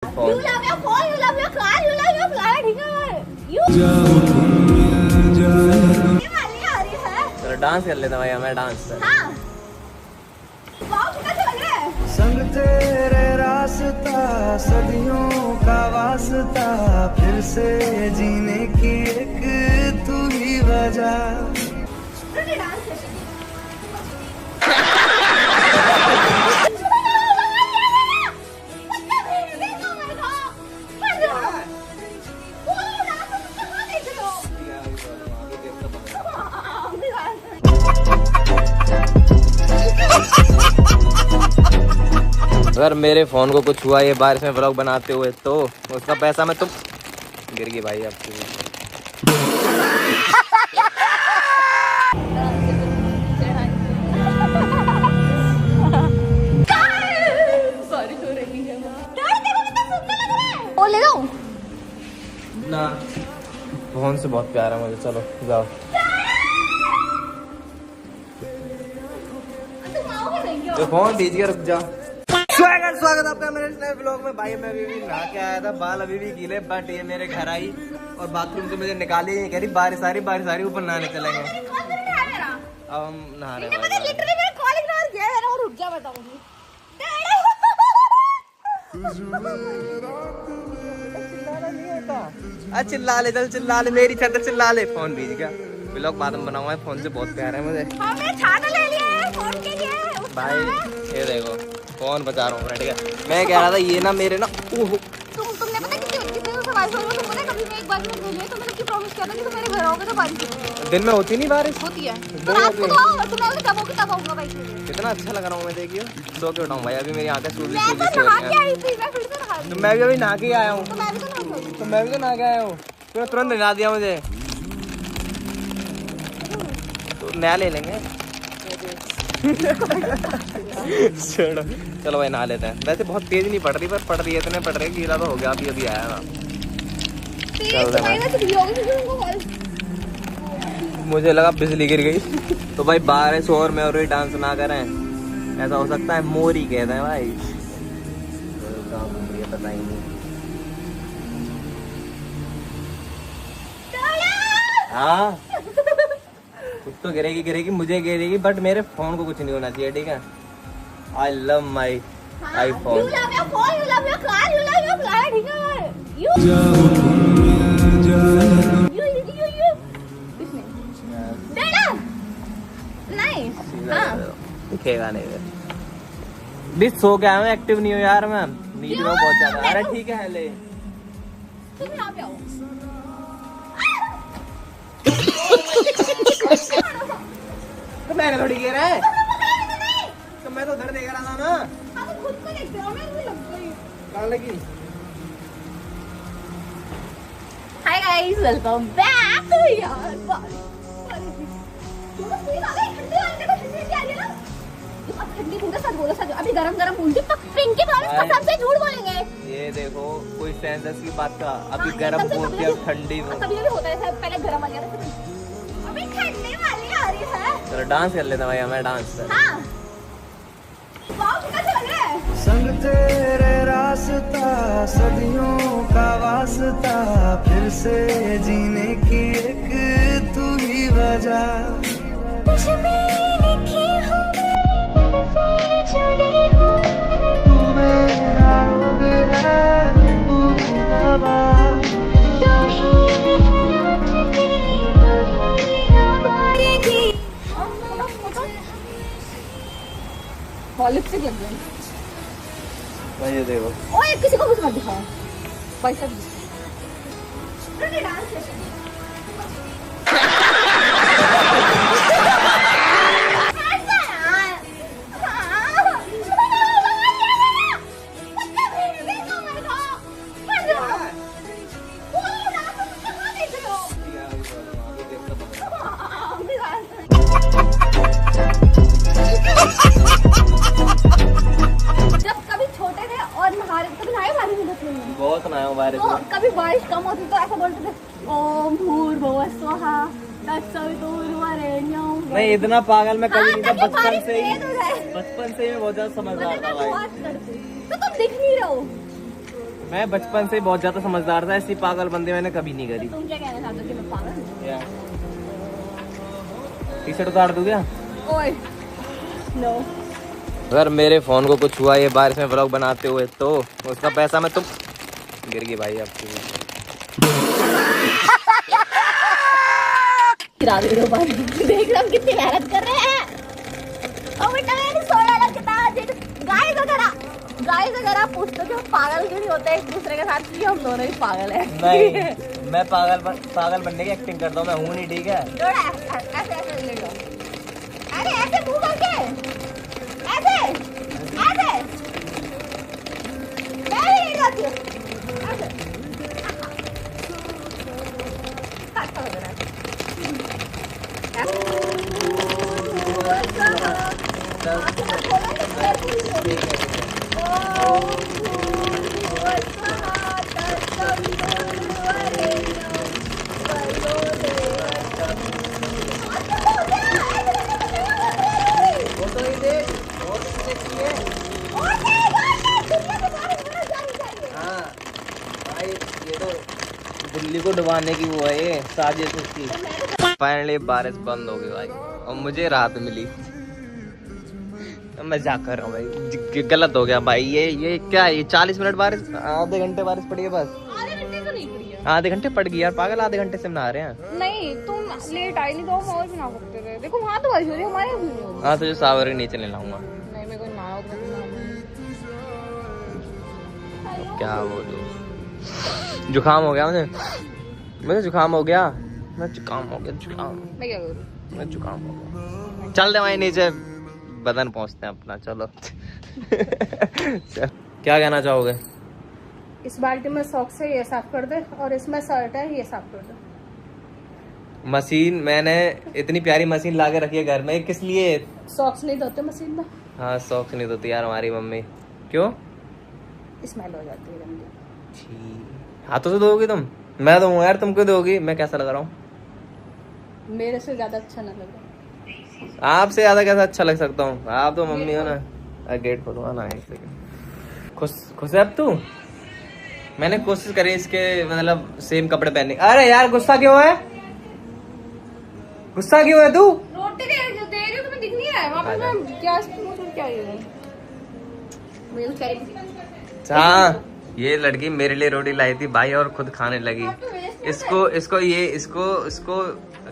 You love your phone, you love your car, you love your flight, ठीक है? You ये वाली आ रही है। चलो डांस कर लेता भैया, मैं डांस कर। हाँ। वाव कितना अच्छा लग रहा है। संग तेरे रास्ता सदियों का वास्ता फिर से जीने की एक तू ही वजह। अगर मेरे फोन को कुछ हुआ ये बारिश में व्लॉग बनाते हुए तो उसका पैसा मैं तुम गिर गई भाई आपकी। ले लो ना फोन से बहुत प्यार है मुझे। चलो जाओ। तो फोन दीजिए, रुक जाओ। स्वागत आपका मेरे नए ब्लॉग में। भाई मैं अभी नहा के आया था, बाल अभी भी गीले, बट ये मेरे घर आई और बाथरूम से मुझे निकाली, कह रही बारिश आ रही ऊपर नहाने चलेंगे। अब हम नहा रहे हैं। चिल्ला ले, चल चिल्ला ले, मेरी छत चिल्ला ले। फोन भीज गया। ब्लॉग बाद में बनाऊंगा, फोन से बहुत प्यार है मुझे। हमने छाता ले लिया है फोन के लिए। भाई ये देखो फोन बचा रहा हूँ, ठीक है। मैं कह रहा था ये ना मेरे ना तुमने पता कितने सवाल सोच तुमको ना कभी मैं एक बार में भेजे तो मैंने की प्रॉमिस किया था कि तुम मेरे घर आओगे तो बारिश दिन में होती नहीं बारिश। होती है तो रात को आओ, तुम आओगे तब आऊंगा भाई। कितना अच्छा लग रहा हूँ मैं, देखियो सो के उठाऊँ भाई। अभी मेरी आंखें सूजी मैं तो नहा के आई थी, मैं फिर से नहा तो मैं भी अभी नहा के आया हूँ। तो मैं भी तो नहा के तो मैं भी तो नहा के आया हूँ, तो तुरंत नहा दिया मुझे। तो नया ले लेंगे। चलो चलो भाई नहा लेते हैं। वैसे बहुत तेज नहीं पड़ रही, पर पड़ रही है, इतने पड़ रही है गीला तो हो गया। अभी आया ना, मुझे लगा बिजली गिर गई। तो भाई बारिश और मैं और भी डांस ना करें, ऐसा हो सकता है? मोरी कहते हैं भाई। पता ही नहीं। हाँ कुछ तो गिरेगी, मुझे गिरेगी, बट मेरे फोन को कुछ नहीं होना चाहिए, ठीक है। I love my iPhone. You love your phone, you love your car, you love your flight, ठीक है? You दिखेगा नहीं। भी सो गया मैं, एक्टिव नहीं हूँ यार मैं, नींद में बहुत ज्यादा। अरे ठीक है ले, तुम यहाँ पे आओ। तो मैंने थोड़ी गिरा है, तो मैं तो उधर देख रहा था ना। आप खुद को देखते हो, मैं भी लग गई। कहाँ लगी? Hi guys, welcome back to यार ठंडी ठंडी सच बोलो, सच अभी गरम गरम बोलती तो पिंकी प्रॉमिस कसम से झूठ बोलेंगे। ये देखो कोई सेंस की बात का, अभी गरम बोलती है, ठंडी कभी भी होता है, पहले गरम आ गया था, अभी ठंडी वाली आ रही है। चलो डांस कर लेता भैया, मैं डांस कर। हाँ वाव कितना अच्छा लग रहा है। संग तेरे रास्ता सदियों का वास्ता फिर से जीने की एक तू ही वजह। तू मेरा है, तू मेरा लिपस्टिक लग गई। ये देखो, ओए किसी को कुछ मत दिखाओ भाई साहब। बहुत नया हूँ बारिश में। कभी बारिश कम होती तो ऐसा बोलते थे ओम भूर्भुवः स्वहा तत्सवितुर्वरेण्यं। नहीं इतना पागल मैं कभी नहीं था, हाँ, बचपन से ही तो मैं बहुत ज्यादा समझदार था भाई। तो तुम दिख नहीं रहे हो। मैं बचपन से बहुत ज्यादा समझदार था, ऐसी पागल बंदे मैंने कभी नहीं करी। तुम क्या कहना चाहते हो कि मैं पागल हूँ? टी शर्ट उतार दूं क्या? ओए नो। अगर मेरे फोन को कुछ हुआ ये बारिश में व्लॉग बनाते हुए तो उसका पैसा मैं तुम गिर गई भाई आपकी। गिरा दे दो भाई, देख रहे हम कितनी मेहनत कर रहे हैं। और बेटा मैंने सोना लग कितना गाइस अगर आप पूछते हो कि हम पागल क्यों नहीं होते एक दूसरे के साथ, कि हम दोनों ही पागल हैं। नहीं मैं पागल बनने की एक्टिंग करता हूँ, मैं हूँ नहीं, ठीक है? ऐसे ऐसे ले लो, अरे ऐसे मुंह करके ऐसे ऐसे मैं ही नहीं जाती हूँ ऐसे। अच्छा लग रहा है। दिल्ली को डुबाने की वो है ये साजिश उसकी। फाइनली बारिश बंद हो गई भाई और मुझे राहत मिली। मैं जा कर रहा हूँ भाई, गलत हो गया भाई। ये क्या है? ये 40 मिनट बारिश, आधे घंटे बारिश पड़ी है बस। आधे घंटे तो नहीं पड़ी है, आधे घंटे पड़ गई यार, पागल आधे घंटे से नहा रहे हैं। नहीं तुम लेट आई नहीं तो हम और भी नहा सकते थे। देखो वहाँ तो बारिश हो रही है, हमारे यहाँ भी हो रही है। हाँ तुझे सावर के नीचे ले लाऊंगा। नहीं मेरे को नहाया होता तो क्या बोलूं, जुकाम हो गया मुझे जुकाम हो गया। मैं जुकाम हो गया। मैं क्या करूँ? मैं जुकाम हो गया। चल दे वहीं नीचे, बदन पहुंचते हैं अपना। चलो क्या कहना चाहोगे? इस बाल्टी में सॉक्स है, ये साफ कर दे, और इसमें शर्ट है, ये साफ कर दे। मशीन मैंने इतनी प्यारी मशीन ला के रखी है घर में, किस लिए? सॉक्स नहीं धोते मशीन में। हाँ सॉक्स नहीं धोती यार हमारी मम्मी। क्यों? स्मेल हो जाती है गंदी। हाथों से धोगी तुम? मैं दूंगा यार, तुम क्यों दोगी? मैं कैसा लग रहा हूँ? मेरे से ज्यादा अच्छा ना लगे। आपसे ज्यादा कैसा अच्छा लग सकता हूँ? आप तो मम्मी हो ना। गेट खोलूंगा ना, एक सेकंड। खुश है अब तू? मैंने कोशिश करी इसके मतलब सेम कपड़े पहनने। अरे यार गुस्सा क्यों है? गुस्सा क्यों है तू? रोटी दे रही हो, तुम्हें दिख नहीं रहा है वहाँ पे मैं क्या हाँ ये लड़की मेरे लिए रोटी लाई थी भाई और खुद खाने लगी। इसको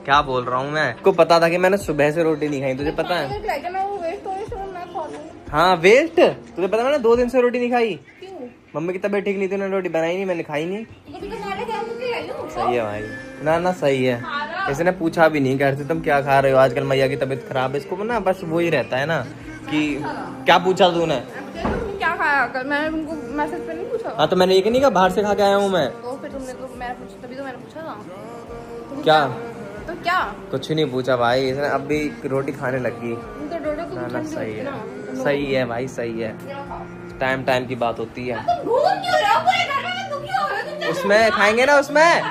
क्या बोल रहा हूँ मैं? को पता था कि मैंने सुबह से रोटी नहीं खाई, तुझे पता है? हाँ वेस्ट, तुझे पता मैंने 2 दिन से रोटी नहीं खाई। मम्मी की तबीयत ठीक नहीं थी, उन्होंने रोटी बनाई नहीं, मैंने खाई नहीं। सही है भाई, ना सही है। इसने पूछा भी नहीं घर से तुम क्या खा रहे हो, आजकल मैया की तबीयत खराब है। इसको ना बस वो ही रहता है ना कि क्या पूछा तूने? क्या खाया कर? मैंने तुमको मैसेज पे नहीं पूछा। हाँ तो मैंने ये नहीं कहा बाहर से खा के आया हूँ मैं। तो फिर तुमने तो मैंने पूछा, तभी तो मैंने पूछा था। क्या? तो क्या? कुछ नहीं पूछा भाई, इसने अब भी रोटी खाने लगी। तो डोडो तो ना सही है, सही है भाई, सही है। टाइम की बात होती है। उसमें खाएंगे ना, उसमें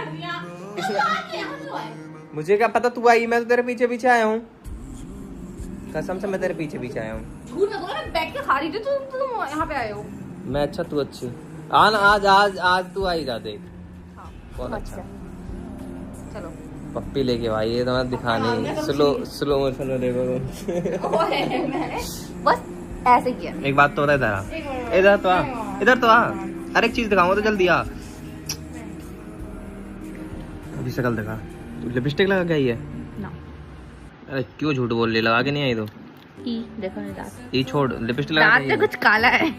मुझे क्या पता तू आई, मैं तो तेरे पीछे पीछे आया हूँ। कसम से मैं तेरे पीछे पीछे आया हूँ। बैठ के खा रही थी तुम यहाँ पे आए हो। मैं अच्छा तू अच्छी। आना आज तू आई जा देख। बहुत अच्छा। चलो पप्पी लेके भाई, ये तो मैं दिखाने स्लो मोशन में देखो। बस ऐसे किया। एक बात तो होता है, इधर तो आ। अरे एक चीज दिखाऊंगा तो जल्दी आ। अभी शक्ल दिखा। तू लिपस्टिक लगा के आई है? ना। अरे क्यों झूठ बोल रही, लगा के नहीं आई तो? देखो दांत। ये छोड़, लिपस्टिक लगा के कुछ काला है।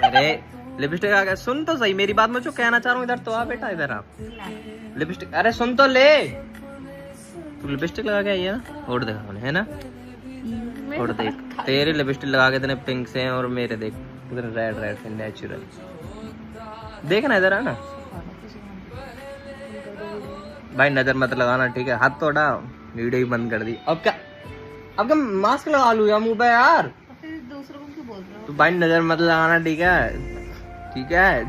अरे लिपस्टिक लगा के सुन तो सही मेरी बात, मैं जो कहना चाह रहा हूँ। इधर तो आ बेटा, इधर आ। लिपस्टिक, अरे सुन तो ले। तू लिपस्टिक लगा के आई है ना? होठ देखा मैंने, है ना? होठ देख, तेरे लिपस्टिक लगा के इतने पिंक से हैं और मेरे देख इधर रेड से नेचुरल। देखना इधर आना भाई, नजर मत लगाना ठीक है? हाथ तो हटा, वीडियो ही बंद कर दी। अब क्या मास्क लगा लूँ या मुंह पे यार? दूसरों को क्यों बोल रहे हो? तू भाई नजर मत लगाना ठीक है?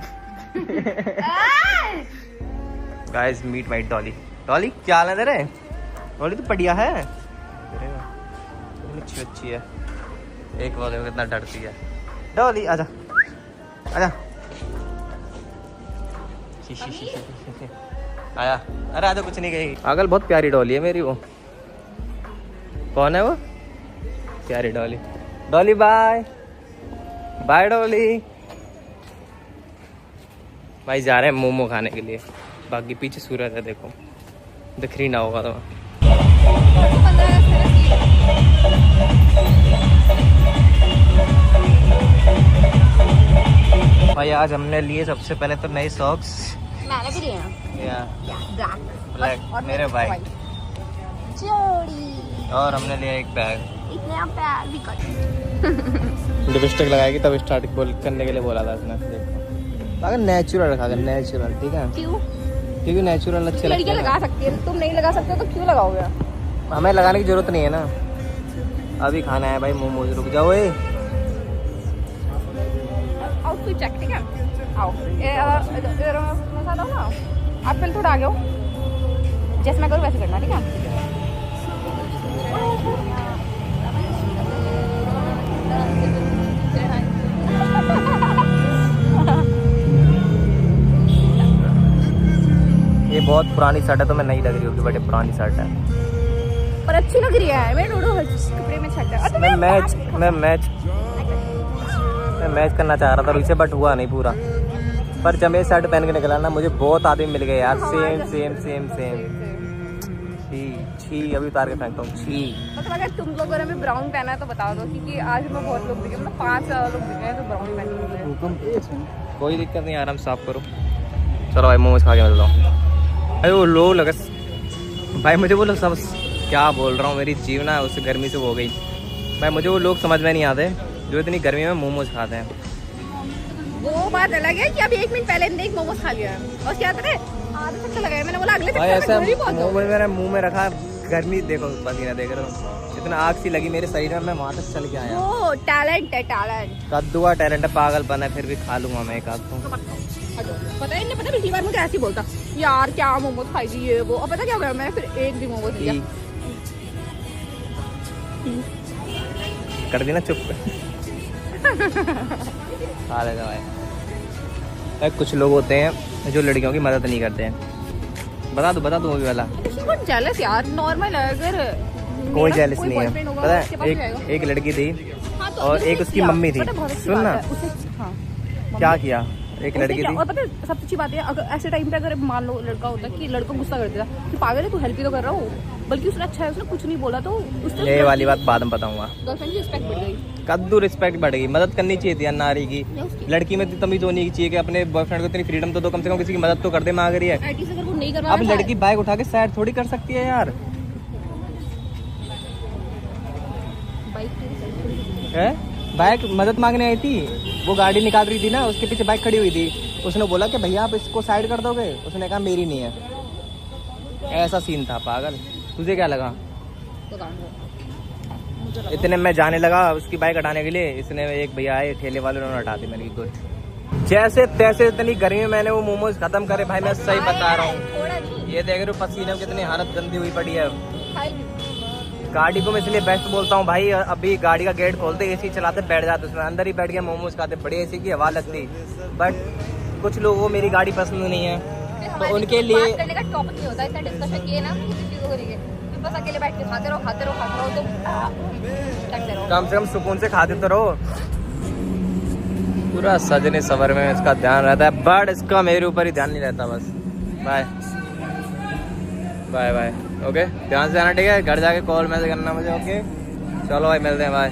गाइस मीट माय डॉली क्या हाल है तेरे? डॉली तो बढ़िया है, अच्छी है। एक वाले में कितना डरती है डॉली। आजा आया। अरे आजा, कुछ नहीं कही। पागल, बहुत प्यारी डॉली है मेरी वो। कौन है वो? प्यारी Dolly. Dolly bye bye Dolly. भाई जा रहे हैं मोमो खाने के लिए। बाकी पीछे सूरज है, देखो दिख रही ना होगा तो। भाई आज हमने लिए सबसे पहले तो नए सॉक्स। मैंने भी लिए हैं। या ब्लैक और मेरे भाई जोड़ी। और हमने लिया एक बैग। इतने प्यार भी कर। लिपस्टिक लगाएगी तब स्टार्ट करने के लिए बोला था उसने। देखो अगर नेचुरल रखा कर, नेचुरल, ठीक है? क्यों? क्योंकि नेचुरल अच्छे लगते लड़कियां हैं। लगा सकती है, तुम नहीं लगा सकते तो क्यों लगाओगे? हमें लगाने की जरूरत नहीं है ना। अभी खाना है भाई मोमोज। रुक जाओ। आउटफिट चेक, ठीक है? आओ इधर साथ आओ ना। आप पहले थोड़ा आगे हो, जैसे मैं करूँ वैसे करना, ठीक है? ये बहुत पुरानी शर्ट है तो मैं नहीं लग रही होगी, बड़ी पुरानी शर्ट है। पर अच्छी लग रही है। मैं डोडो कपड़े में छट है। मैं मैच करना चाह रहा था रुई से, बट हुआ नहीं पूरा। पर जब ये शर्ट पहन के निकला ना, मुझे बहुत आदमी मिल गए यार। Same same same same. छी अभी उतार के फेंकता हूँ। छी। मतलब अगर तुम लोगों ने भी ब्राउन पहना है तो बता दो, क्योंकि आज मैं बहुत लोग दिखे, मतलब 5 लोग दिखे हैं तो ब्राउन पहने। कोई दिक्कत नहीं, आराम साफ करो। चलो भाई मोमोज खा के मिलता हूँ। अरे वो लोग लगा भाई, मुझे वो लोग सब क्या बोल रहा हूँ, मेरी जीवना उससे गर्मी से हो गई भाई। मुझे वो लोग समझ में नहीं आते जो इतनी गर्मी में मोमोज खाते हैं। वो बात अलग है कि अभी 1 मिनट पहले एक मोमोज खा लिया है और क्या करे आधे चक्कर लगाए। मैंने बोला अगले भाई चक्कर ऐसा में पहुंच जाऊं। मोमोज मेरे मुंह में रखा, गर्मी देखो, पसीना देख रहे हो, इतना आग सी लगी मेरे शरीर में, मैं वहां तक चल के आया। वो टैलेंट है, टैलेंट। कद्दू का टैलेंट है, पागलपन है, फिर भी खा लूंगा मैं एक आध तो। पता है इन्हें, पता पिछली बार मुझे ऐसे ही बोलता यार क्या मोमोज खाएगी ये वो। और पता क्या हो गया, मैंने फिर एक भी मोमोज लिया। कर दी ना चुप। खा लेगा भाई। कुछ लोग होते हैं जो लड़कियों की मदद नहीं करते हैं। बता दो वो भी वाला। जेलस यार, नॉर्मल है। अगर कोई जेलस नहीं है, पता है? एक लड़की थी और एक उसकी मम्मी थी। सुन ना क्या किया, एक लड़की थी। और पता है सबसे अच्छी बात है, अगर ऐसे टाइम पे अगर मान लो लड़का होता कि लड़का गुस्सा कर देता कि पागल है तू, हेल्प ही तो कर रहा हो, बल्कि उसने अच्छा है उसने कुछ नहीं बोला तो उसने ये वाली बात बाद में बताऊंगा। गर्लफ्रेंड की रिस्पेक्ट बढ़ गई। कद्दू रिस्पेक्ट बढ़ गई। मदद करनी चाहिए थी यार नारी की। लड़की में तमीज होनी चाहिए कि अपने बॉयफ्रेंड को इतनी फ्रीडम तो दो, कम से कम किसी की मदद तो कर दे। मांग रही है एटलीस्ट अगर वो नहीं करवा अब लड़की बाइक उठा के साइड थोड़ी कर सकती है यार। है बाइक मदद मांगने आई थी, वो गाड़ी निकाल रही थी ना, उसके पीछे बाइक खड़ी हुई थी। उसने बोला कि भैया आप इसको साइड कर दोगे? उसने कहा मेरी नहीं है। ऐसा सीन था पागल। तुझे क्या लगा? इतने में जाने लगा उसकी बाइक हटाने के लिए, इसने एक भैया आए ठेले वाले, उन्होंने हटा दी मेरी गुड। जैसे तैसे इतनी गर्मी में मैंने वो मोमोज खत्म करे भाई। मैं सही बता रहा हूँ, ये देख रहे हो पसीने में कितनी हालत गंदी हुई पड़ी है। गाड़ी को मैं इसलिए बेस्ट बोलता हूँ भाई, अभी गाड़ी का गेट खोलते एसी चलाते बैठ जाते, उसमें अंदर ही बैठ के मोमोज खाते, बड़ी एसी की हवा लगती। बट कुछ लोगों को मेरी गाड़ी पसंद नहीं है तो उनके लिए करने का टॉपिक नहीं होता, इतना डिस्कशन किए ना किसी चीजों को लेके, बस अकेले बैठ के खाते रहो तो कम से कम सुकून से खाते तो रहो। पूरा सजने सवर में इसका ध्यान रहता है, बट इसका मेरे ऊपर ही ध्यान नहीं रहता। बस बाय बाय बाय। ओके ध्यान से आना, ठीक है? घर जाके कॉल मैसेज करना मुझे। ओके चलो भाई मिलते हैं, बाय।